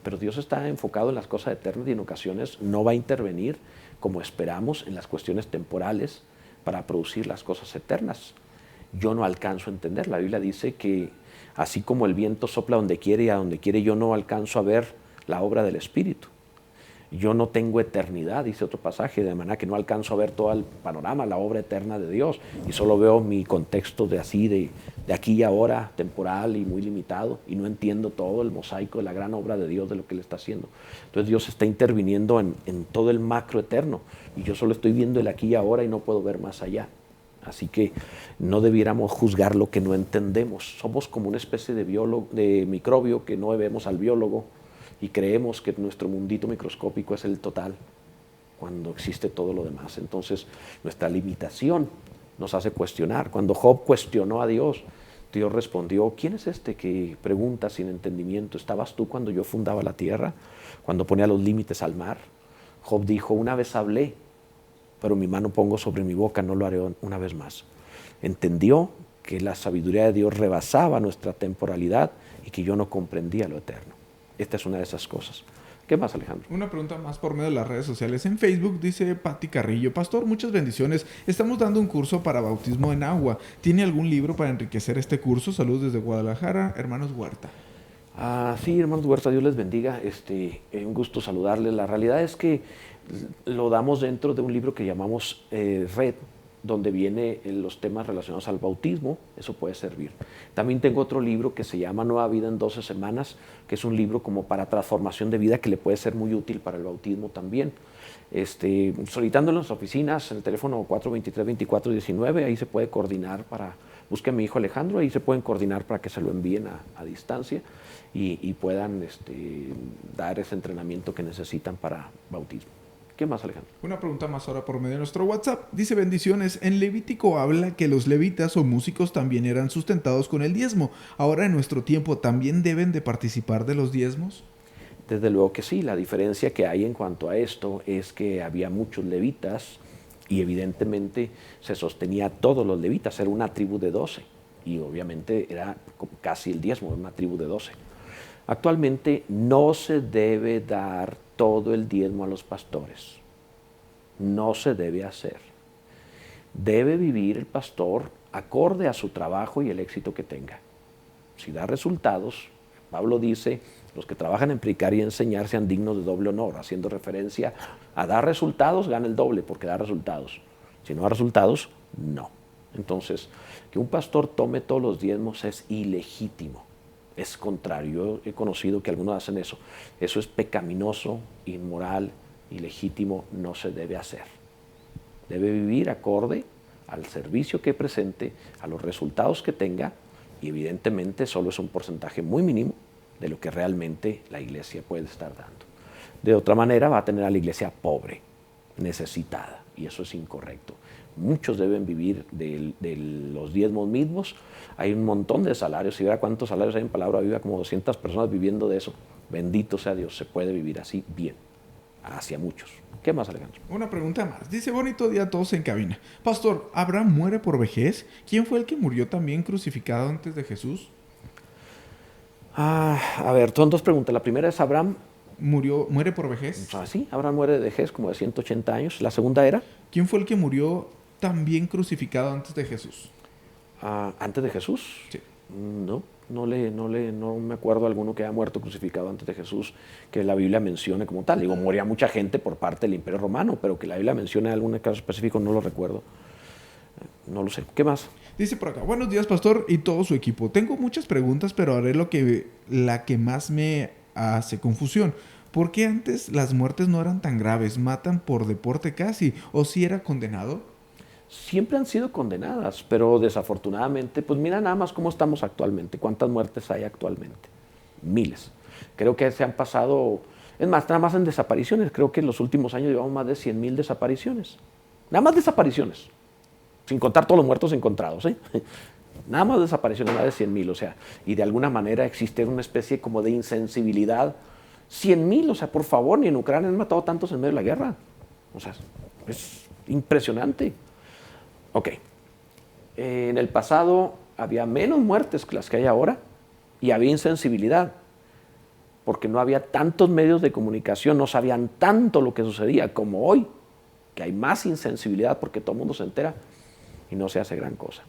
Pero Dios está enfocado en las cosas eternas y en ocasiones no va a intervenir como esperamos en las cuestiones temporales para producir las cosas eternas. Yo no alcanzo a entender. La Biblia dice que así como el viento sopla donde quiere y a donde quiere, yo no alcanzo a ver la obra del Espíritu. Yo no tengo eternidad, dice otro pasaje, de manera que no alcanzo a ver todo el panorama, la obra eterna de Dios, y solo veo mi contexto de aquí y ahora, temporal y muy limitado, y no entiendo todo el mosaico de la gran obra de Dios, de lo que Él está haciendo. Entonces Dios está interviniendo en todo el macro eterno, y yo solo estoy viendo el aquí y ahora y no puedo ver más allá. Así que no debiéramos juzgar lo que no entendemos. Somos como una especie de microbio que no vemos al biólogo, y creemos que nuestro mundito microscópico es el total, cuando existe todo lo demás. Entonces, nuestra limitación nos hace cuestionar. Cuando Job cuestionó a Dios, Dios respondió: ¿quién es este que pregunta sin entendimiento? ¿Estabas tú cuando yo fundaba la tierra, cuando ponía los límites al mar? Job dijo: una vez hablé, pero mi mano pongo sobre mi boca, no lo haré una vez más. Entendió que la sabiduría de Dios rebasaba nuestra temporalidad y que yo no comprendía lo eterno. Esta es una de esas cosas. ¿Qué más, Alejandro? Una pregunta más por medio de las redes sociales. En Facebook dice Pati Carrillo: Pastor, muchas bendiciones. Estamos dando un curso para bautismo en agua. ¿Tiene algún libro para enriquecer este curso? Saludos desde Guadalajara, hermanos Huerta. Sí, hermanos Huerta, Dios les bendiga. Un gusto saludarles. La realidad es que lo damos dentro de un libro que llamamos Red, donde vienen los temas relacionados al bautismo. Eso puede servir. También tengo otro libro que se llama Nueva Vida en 12 semanas, que es un libro como para transformación de vida, que le puede ser muy útil para el bautismo también. Solicitando en las oficinas, en el teléfono 423-2419, ahí se puede coordinar busque a mi hijo Alejandro, ahí se pueden coordinar para que se lo envíen a distancia y puedan dar ese entrenamiento que necesitan para bautismo. ¿Qué más, Alejandro? Una pregunta más ahora por medio de nuestro WhatsApp. Dice: bendiciones. En Levítico habla que los levitas o músicos también eran sustentados con el diezmo. Ahora, en nuestro tiempo, ¿también deben de participar de los diezmos? Desde luego que sí. La diferencia que hay en cuanto a esto es que había muchos levitas y evidentemente se sostenía a todos los levitas. Era una tribu de 12 y obviamente era casi el diezmo, una tribu de 12. Actualmente no se debe dar todo el diezmo a los pastores. No se debe hacer. Debe vivir el pastor acorde a su trabajo y el éxito que tenga. Si da resultados, Pablo dice: los que trabajan en predicar y enseñar sean dignos de doble honor, haciendo referencia a dar resultados, gana el doble porque da resultados. Si no da resultados, no. Entonces, que un pastor tome todos los diezmos es ilegítimo. Es contrario. Yo he conocido que algunos hacen eso. Eso es pecaminoso, inmoral, ilegítimo, no se debe hacer. Debe vivir acorde al servicio que presente, a los resultados que tenga, y evidentemente solo es un porcentaje muy mínimo de lo que realmente la iglesia puede estar dando. De otra manera va a tener a la iglesia pobre, necesitada, y eso es incorrecto. Muchos deben vivir de los diezmos mismos. Hay un montón de salarios. Si vea cuántos salarios hay en Palabra Viva, como 200 personas viviendo de eso. Bendito sea Dios, se puede vivir así bien. hacia muchos. ¿Qué más, Alejandro? Una pregunta más. Dice, bonito día a todos en cabina. Pastor, ¿Abraham muere por vejez? ¿Quién fue el que murió también crucificado antes de Jesús? A ver, son dos preguntas. La primera es Abraham. ¿Muere por vejez? Sí, Abraham muere de vejez, como de 180 años. La segunda era... ¿Quién fue el que murió también crucificado antes de Jesús? ¿Antes de Jesús? Sí. No me acuerdo de alguno que haya muerto crucificado antes de Jesús que la Biblia mencione como tal. Digo, moría mucha gente por parte del Imperio Romano, pero que la Biblia mencione algún caso específico no lo recuerdo. No lo sé. ¿Qué más? Dice por acá, buenos días, pastor, y todo su equipo. Tengo muchas preguntas, pero haré la que más me hace confusión. ¿Por qué antes las muertes no eran tan graves? ¿Matan por deporte casi? ¿O si era condenado? Siempre han sido condenadas, pero desafortunadamente, pues mira nada más cómo estamos actualmente, cuántas muertes hay actualmente, miles. Creo que se han pasado, es más, nada más en desapariciones, creo que en los últimos años llevamos más de 100,000 desapariciones, nada más desapariciones, sin contar todos los muertos encontrados, ¿eh? Nada más desapariciones, más de 100,000, o sea, y de alguna manera existe una especie como de insensibilidad. 100,000, o sea, por favor, ni en Ucrania han matado tantos en medio de la guerra, o sea, es impresionante. Ok, en el pasado había menos muertes que las que hay ahora y había insensibilidad, porque no había tantos medios de comunicación, no sabían tanto lo que sucedía como hoy, que hay más insensibilidad porque todo el mundo se entera y no se hace gran cosa.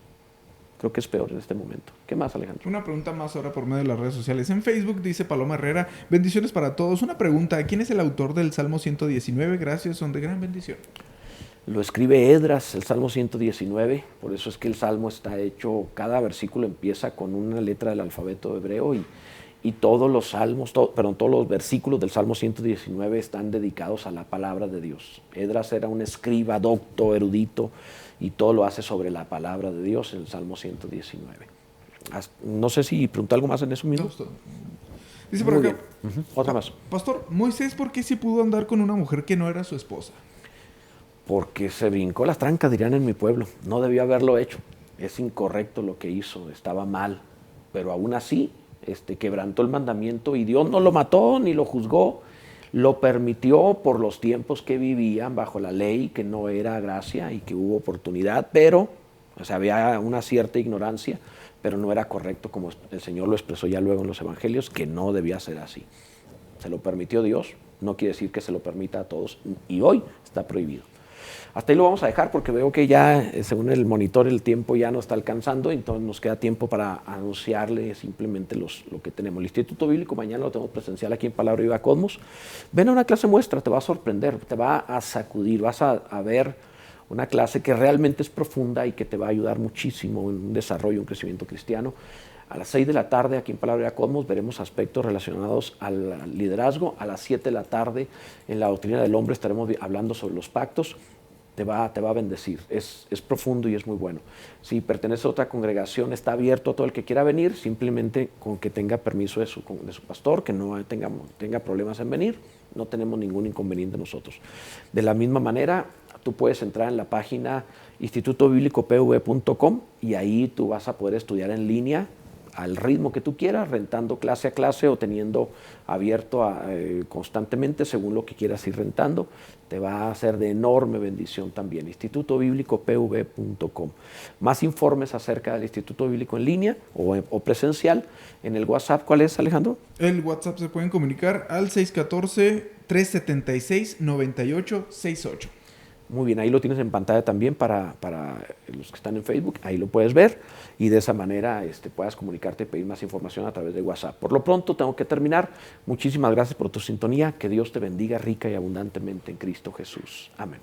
Creo que es peor en este momento. ¿Qué más, Alejandro? Una pregunta más ahora por medio de las redes sociales. En Facebook dice Paloma Herrera, bendiciones para todos. Una pregunta, ¿quién es el autor del Salmo 119? Gracias, son de gran bendición. Lo escribe Esdras, el Salmo 119, por eso es que el Salmo está hecho, cada versículo empieza con una letra del alfabeto hebreo y todos los salmos, todos los versículos del Salmo 119 están dedicados a la palabra de Dios. Esdras era un escriba, docto, erudito, y todo lo hace sobre la palabra de Dios en el Salmo 119. No sé si preguntó algo más en eso mismo. No, dice por acá, Otra más. Pastor, Moisés, ¿por qué sí pudo andar con una mujer que no era su esposa? Porque se brincó las trancas, dirían en mi pueblo. No debió haberlo hecho. Es incorrecto lo que hizo, estaba mal. Pero aún así, quebrantó el mandamiento y Dios no lo mató ni lo juzgó. Lo permitió por los tiempos que vivían bajo la ley, que no era gracia y que hubo oportunidad, pero había una cierta ignorancia, pero no era correcto como el Señor lo expresó ya luego en los evangelios, que no debía ser así. Se lo permitió Dios, no quiere decir que se lo permita a todos y hoy está prohibido. Hasta ahí lo vamos a dejar porque veo que ya, según el monitor, el tiempo ya no está alcanzando, entonces nos queda tiempo para anunciarle simplemente lo que tenemos. El Instituto Bíblico mañana lo tenemos presencial aquí en Palabra Viva Cosmos. Ven a una clase muestra, te va a sorprender, te va a sacudir, vas a ver una clase que realmente es profunda y que te va a ayudar muchísimo en un desarrollo, un crecimiento cristiano. A las 6 de la tarde, aquí en Palabra Viva Cosmos, veremos aspectos relacionados al liderazgo. A las 7 de la tarde, en la doctrina del hombre, estaremos hablando sobre los pactos. Te va a bendecir, es profundo y es muy bueno. Si pertenece a otra congregación, está abierto a todo el que quiera venir, simplemente con que tenga permiso de su pastor, que no tenga problemas en venir, no tenemos ningún inconveniente nosotros. De la misma manera, tú puedes entrar en la página institutobiblicopv.com y ahí tú vas a poder estudiar en línea al ritmo que tú quieras, rentando clase a clase o teniendo abierto constantemente según lo que quieras ir rentando. Te va a ser de enorme bendición también. institutobiblicopv.com. Más informes acerca del Instituto Bíblico en línea o presencial en el WhatsApp. ¿Cuál es, Alejandro? El WhatsApp se pueden comunicar al 614-376-9868. Muy bien, ahí lo tienes en pantalla también para los que están en Facebook, ahí lo puedes ver y de esa manera puedas comunicarte y pedir más información a través de WhatsApp. Por lo pronto tengo que terminar. Muchísimas gracias por tu sintonía, que Dios te bendiga rica y abundantemente en Cristo Jesús. Amén.